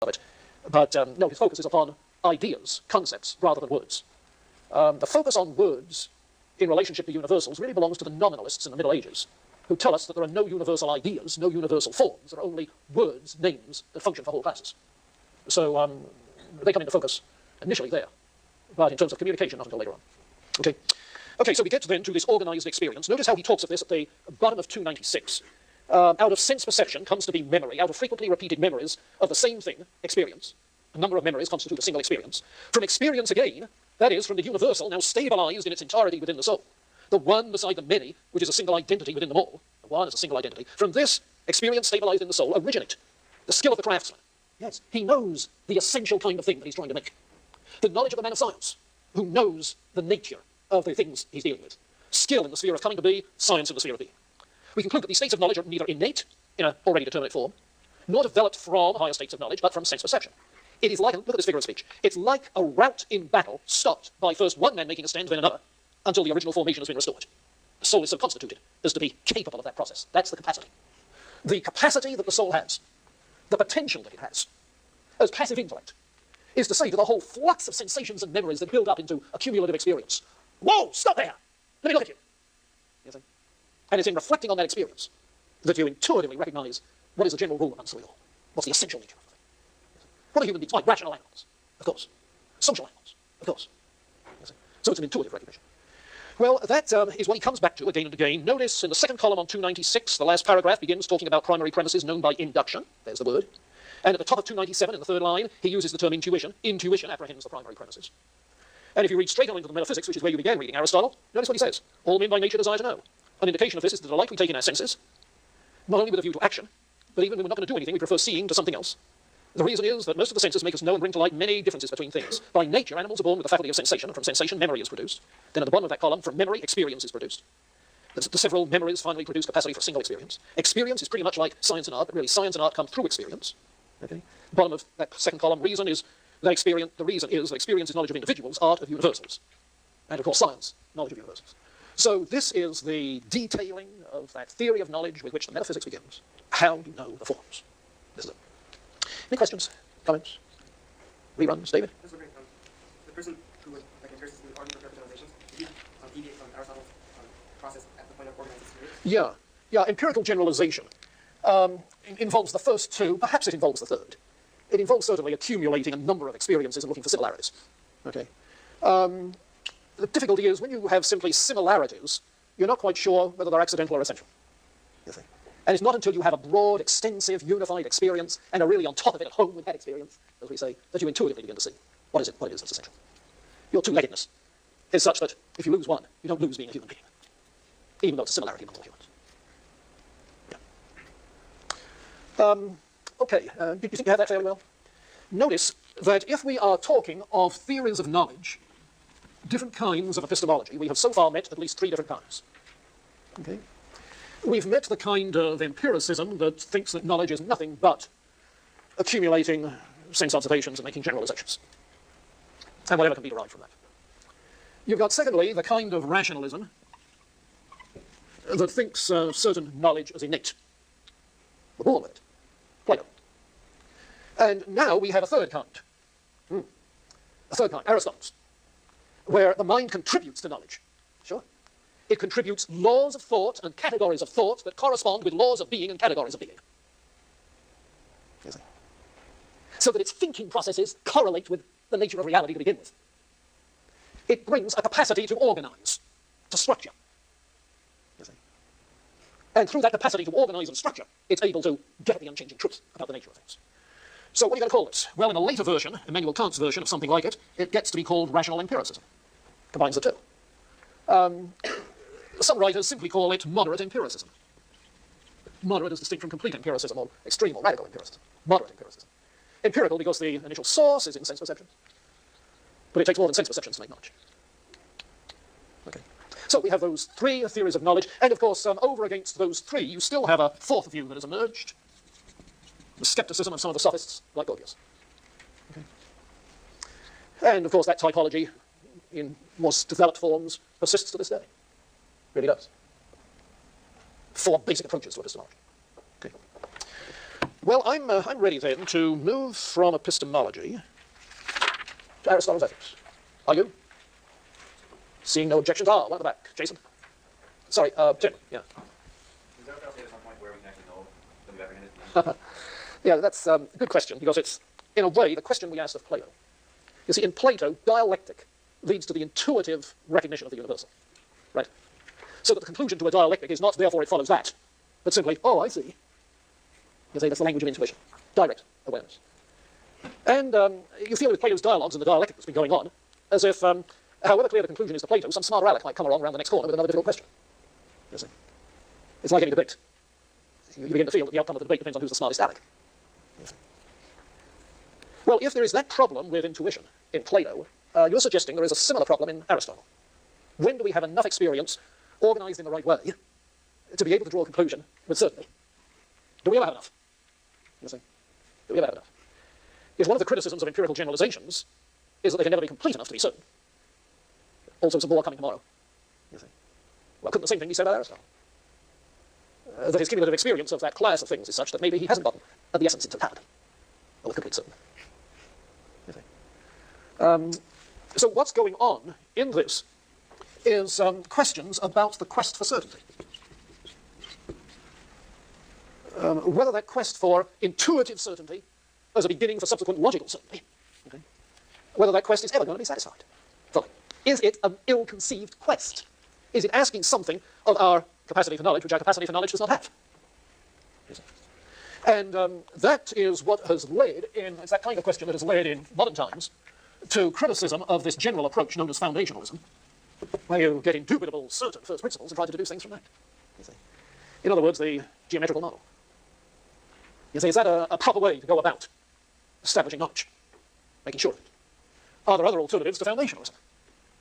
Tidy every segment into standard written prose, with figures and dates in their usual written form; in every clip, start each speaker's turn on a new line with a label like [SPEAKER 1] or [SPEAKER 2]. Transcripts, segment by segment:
[SPEAKER 1] of it. But no, his focus is upon ideas, concepts, rather than words. The focus on words in relationship to universals really belongs to the nominalists in the Middle Ages, who tell us that there are no universal ideas, no universal forms. There are only words, names, that function for whole classes. So they come into focus initially there, but in terms of communication, not until later on. Okay, so we get then to this organized experience. Notice how he talks of this at the bottom of 296. Out of sense perception comes to be memory, out of frequently repeated memories of the same thing, experience. A number of memories constitute a single experience. From experience again, that is, from the universal, now stabilized in its entirety within the soul, the one beside the many, which is a single identity within them all, the one is a single identity, from this experience stabilized in the soul originate the skill of the craftsman. Yes, he knows the essential kind of thing that he's trying to make. The knowledge of the man of science, who knows the nature of the things he's dealing with. Skill in the sphere of coming to be, science in the sphere of being. We conclude that these states of knowledge are neither innate, in an already determinate form, nor developed from higher states of knowledge, but from sense perception. It is like, look at this figure of speech, it's like a rout in battle stopped by first one man making a stand, then another, until the original formation has been restored. The soul is so constituted as to be capable of that process. That's the capacity. The capacity that the soul has, the potential that it has, as passive intellect, is to say to the whole flux of sensations and memories that build up into a cumulative experience, whoa, stop there! Let me look at you. You see? And it's in reflecting on that experience that you intuitively recognize what is the general rule amongst all. What's the essential nature of the thing. What are human beings? Like rational animals, of course. Social animals, of course. You see? So it's an intuitive recognition. Well, that is what he comes back to again and again. Notice in the second column on 296, the last paragraph begins talking about primary premises known by induction. There's the word. And at the top of 297, in the third line, he uses the term intuition. Intuition apprehends the primary premises. And if you read straight on into the metaphysics, which is where you began reading Aristotle, notice what he says. All men by nature desire to know. An indication of this is the delight we take in our senses, not only with a view to action, but even when we're not going to do anything, we prefer seeing to something else. The reason is that most of the senses make us know and bring to light many differences between things. By nature, animals are born with the faculty of sensation, and from sensation, memory is produced. Then at the bottom of that column, from memory, experience is produced. The several memories finally produce capacity for a single experience. Experience is pretty much like science and art, but really science and art come through experience. Okay? Bottom of that second column, reason is that experience, the reason is that experience is knowledge of individuals, art of universals. And of course science, knowledge of universals. So this is the detailing of that theory of knowledge with which the metaphysics begins. How you know the forms. This is it. Any questions, comments, reruns, David?
[SPEAKER 2] That's so great. The person who was interested in the argument for generalizations, did you deviate from Aristotle's process at the point of organized experience?
[SPEAKER 1] Yeah, empirical generalization involves the first two, perhaps it involves the third. It involves certainly accumulating a number of experiences and looking for similarities. Okay. The difficulty is when you have simply similarities, you're not quite sure whether they're accidental or essential. You see. And it's not until you have a broad, extensive, unified experience and are really on top of it at home with that experience, as we say, that you intuitively begin to see what is it that's essential. Your two-leggedness is such that if you lose one, you don't lose being a human being, even though it's a similarity among all humans. Yeah. Okay, do you think you have that fairly well? Notice that if we are talking of theories of knowledge, different kinds of epistemology, we have so far met at least three different kinds. Okay? We've met the kind of empiricism that thinks that knowledge is nothing but accumulating sense observations and making generalizations, and whatever can be derived from that. You've got, secondly, the kind of rationalism that thinks certain knowledge as innate. We're born with it. Plato. And now we have a third kind. A third kind, Aristotle's, where the mind contributes to knowledge. Sure. It contributes laws of thought and categories of thought that correspond with laws of being and categories of being. You see? So that its thinking processes correlate with the nature of reality to begin with. It brings a capacity to organize, to structure. You see? And through that capacity to organize and structure, it's able to get at the unchanging truth about the nature of things. So what are you going to call this? Well, in a later version, Immanuel Kant's version of something like it, it gets to be called rational empiricism. Combines the two. Some writers simply call it moderate empiricism. Moderate is distinct from complete empiricism, or extreme or radical empiricism. Moderate empiricism. Empirical because the initial source is in sense perceptions. But it takes more than sense perceptions to make knowledge. Okay. So we have those three theories of knowledge, and of course, over against those three, you still have a fourth view that has emerged. The skepticism of some of the sophists, like Gorgias. Okay. And of course, that typology, in more developed forms, persists to this day. Really does. Four basic approaches to epistemology. Okay. Well, I'm ready then to move from epistemology to Aristotle's ethics. Are you? Seeing no objections. One at the back. Jason? Sorry, Tim, yeah.
[SPEAKER 3] Is there a point where we can actually know that we've apprehended?
[SPEAKER 1] Yeah, that's a good question, because it's, in a way, the question we asked of Plato. You see, in Plato, dialectic leads to the intuitive recognition of the universal, right? So that the conclusion to a dialectic is not, therefore it follows that, but simply, oh, I see. You see, that's the language of intuition, direct awareness. And you feel with Plato's dialogues and the dialectic that's been going on, as if, however clear the conclusion is to Plato, some smart aleck might come along around the next corner with another difficult question. You see? It's like any debate. You begin to feel that the outcome of the debate depends on who's the smartest aleck. Well, if there is that problem with intuition in Plato, you're suggesting there is a similar problem in Aristotle. When do we have enough experience, organized in the right way, to be able to draw a conclusion with certainty? Do we ever have enough? You see? Do we ever have enough? Because one of the criticisms of empirical generalizations is that they can never be complete enough to be certain. Also, some more coming tomorrow. You see? Well, couldn't the same thing be said about Aristotle? That his cumulative experience of that class of things is such that maybe he hasn't gotten at the essence in totality, or with complete certainty. You see? So what's going on in this is questions about the quest for certainty. Whether that quest for intuitive certainty as a beginning for subsequent logical certainty, okay, whether that quest is ever going to be satisfied. Fully. Is it an ill-conceived quest? Is it asking something of our capacity for knowledge which our capacity for knowledge does not have? And that is what has led in, it's that kind of question that has led in modern times to criticism of this general approach known as foundationalism, where you get indubitable, certain first principles and try to deduce things from that. You see. In other words, the geometrical model. You see, is that a proper way to go about establishing knowledge, making sure of it? Are there other alternatives to foundationalism?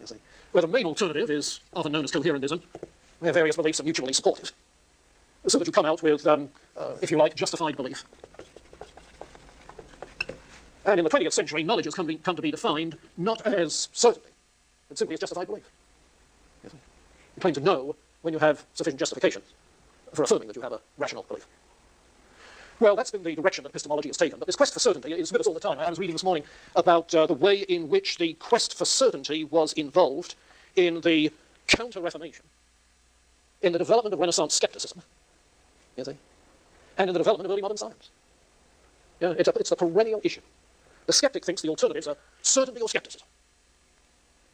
[SPEAKER 1] You see, where the main alternative is often known as coherentism, where various beliefs are mutually supportive, so that you come out with, if you like, justified belief. And in the 20th century, knowledge has come to be defined not as certainty, but simply as justified belief. You see. You claim to know when you have sufficient justification for affirming that you have a rational belief. Well, that's been the direction that epistemology has taken, but this quest for certainty is with us all the time. I was reading this morning about the way in which the quest for certainty was involved in the Counter-Reformation, in the development of Renaissance skepticism, you see, and in the development of early modern science. Yeah, it's a perennial issue. The skeptic thinks the alternatives are certainty or skepticism.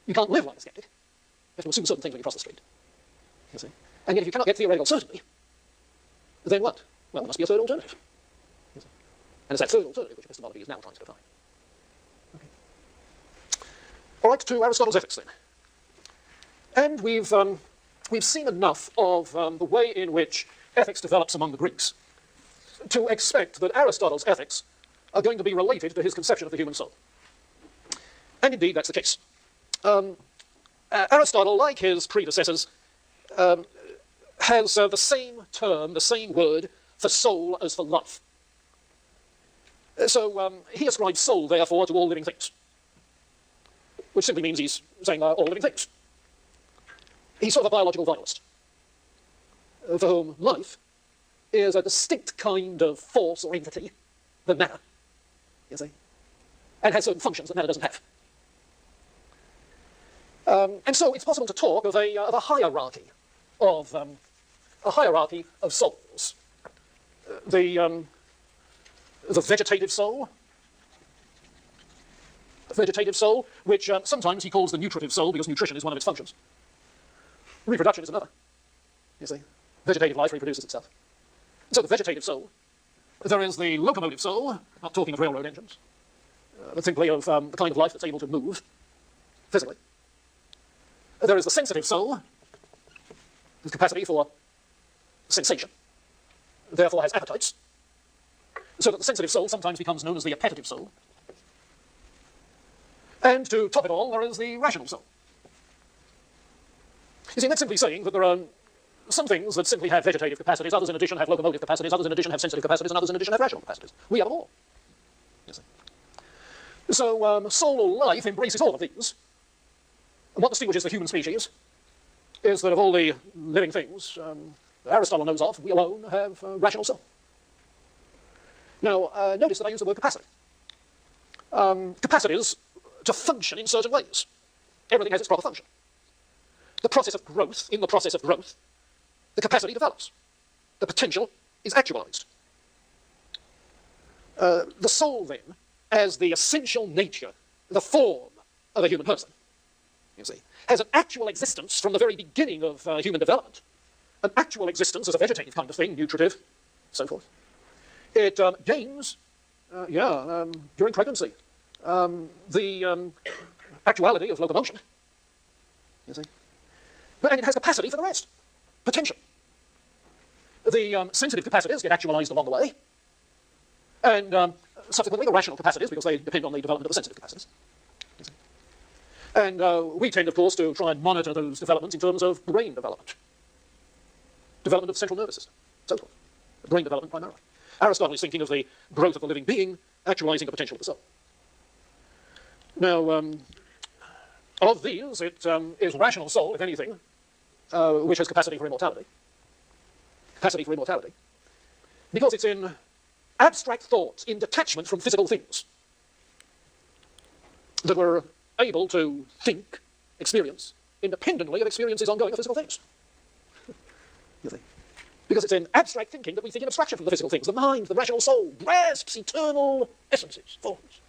[SPEAKER 1] You can't live like a skeptic. You have to assume certain things when you cross the street. You see? And yet if you cannot get theoretical certainty, then what? Well, there must be a third alternative. You see? And it's that third alternative which epistemology is now trying to define. Okay. All right, to Aristotle's ethics then. And we've seen enough of the way in which ethics develops among the Greeks to expect that Aristotle's ethics are going to be related to his conception of the human soul. And indeed, that's the case. Aristotle, like his predecessors, has the same term, the same word for soul as for life. So he ascribes soul, therefore, to all living things, which simply means he's saying all living things. He's sort of a biological vitalist, for whom life is a distinct kind of force or entity than matter, you see, and has certain functions that matter doesn't have. And so it's possible to talk of a hierarchy of souls. The vegetative soul, which sometimes he calls the nutritive soul because nutrition is one of its functions. Reproduction is another. You see, vegetative life reproduces itself. So the vegetative soul. There is the locomotive soul, not talking of railroad engines, but simply of the kind of life that's able to move physically. There is the sensitive soul, whose capacity for sensation, therefore has appetites, so that the sensitive soul sometimes becomes known as the appetitive soul. And to top it all, there is the rational soul. You see, that's simply saying that there are some things that simply have vegetative capacities, others in addition have locomotive capacities, others in addition have sensitive capacities, and others in addition have rational capacities. We have them all. You see. So soul or life embraces all of these. And what distinguishes the human species is that of all the living things Aristotle knows of, we alone have rational soul. Now, notice that I use the word capacity. Capacities to function in certain ways. Everything has its proper function. The process of growth, in the process of growth, the capacity develops. The potential is actualized. The soul, then, as the essential nature, the form of a human person, you see, has an actual existence from the very beginning of human development. An actual existence as a vegetative kind of thing, nutritive, so forth. It gains, during pregnancy, the actuality of locomotion, you see. And it has capacity for the rest, potential. The sensitive capacities get actualized along the way, and subsequently the rational capacities, because they depend on the development of the sensitive capacities. And we tend, of course, to try and monitor those developments in terms of brain development of the central nervous system, so forth. Brain development primarily. Aristotle is thinking of the growth of the living being actualizing the potential of the soul. Now, of these, it is rational soul, if anything, which has capacity for immortality. Capacity for immortality. Because it's in abstract thoughts, in detachment from physical things, that we're able to think, experience, independently of experiences ongoing of physical things. You see? Because it's in abstract thinking that we think in abstraction from the physical things. The mind, the rational soul, grasps eternal essences, forms.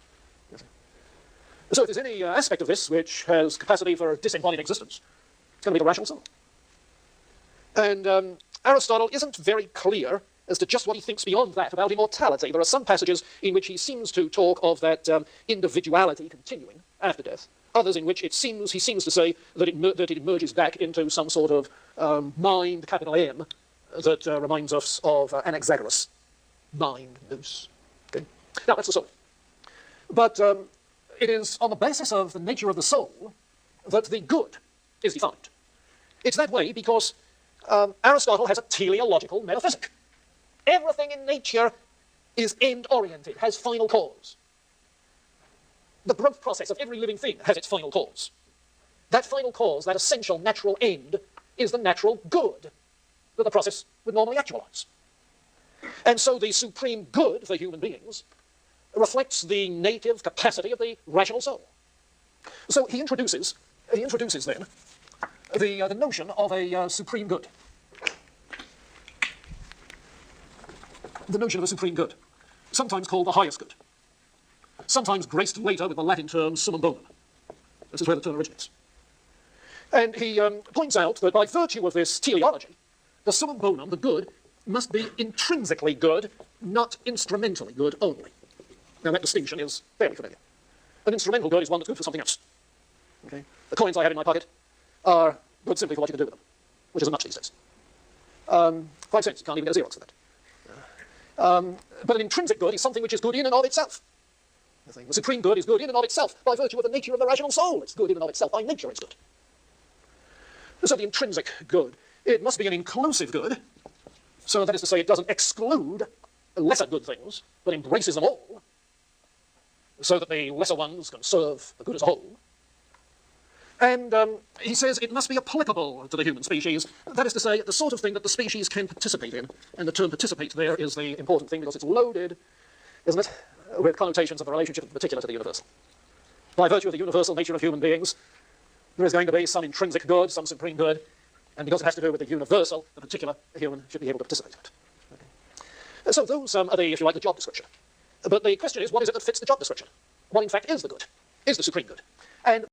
[SPEAKER 1] You see? So if there's any aspect of this which has capacity for disembodied existence, it's going to be the rational soul. And Aristotle isn't very clear as to just what he thinks beyond that about immortality. There are some passages in which he seems to talk of that individuality continuing after death. Others in which he seems to say that it emerges back into some sort of mind, capital M, that reminds us of Anaxagoras, mind, nous. Okay? Now, that's the soul. But it is on the basis of the nature of the soul that the good is defined. It's that way because Aristotle has a teleological metaphysic. Everything in nature is end-oriented, has final cause. The growth process of every living thing has its final cause. That final cause, that essential natural end, is the natural good that the process would normally actualize. And so the supreme good for human beings reflects the native capacity of the rational soul. So he introduces then the notion of a supreme good. The notion of a supreme good, sometimes called the highest good, sometimes graced later with the Latin term summum bonum. This is where the term originates. And he points out that by virtue of this teleology, the summum bonum, the good, must be intrinsically good, not instrumentally good only. Now that distinction is fairly familiar. An instrumental good is one that's good for something else. Okay? The coins I have in my pocket are good simply for what you can do with them, which isn't much these days. 5 cents, you can't even get a Xerox for that. But an intrinsic good is something which is good in and of itself. The supreme good is good in and of itself, by virtue of the nature of the rational soul. It's good in and of itself. By nature, it's good. So the intrinsic good, it must be an inclusive good. So that is to say, it doesn't exclude lesser good things, but embraces them all, so that the lesser ones can serve the good as a whole. And he says it must be applicable to the human species. That is to say, the sort of thing that the species can participate in. And the term participate there is the important thing because it's loaded, isn't it, with connotations of the relationship in particular to the universal. By virtue of the universal nature of human beings, there is going to be some intrinsic good, some supreme good, and because it has to do with the universal, the particular human should be able to participate in it. Okay. So those are the, if you like, the job description. But the question is, what is it that fits the job description? What in fact is the good, is the supreme good? And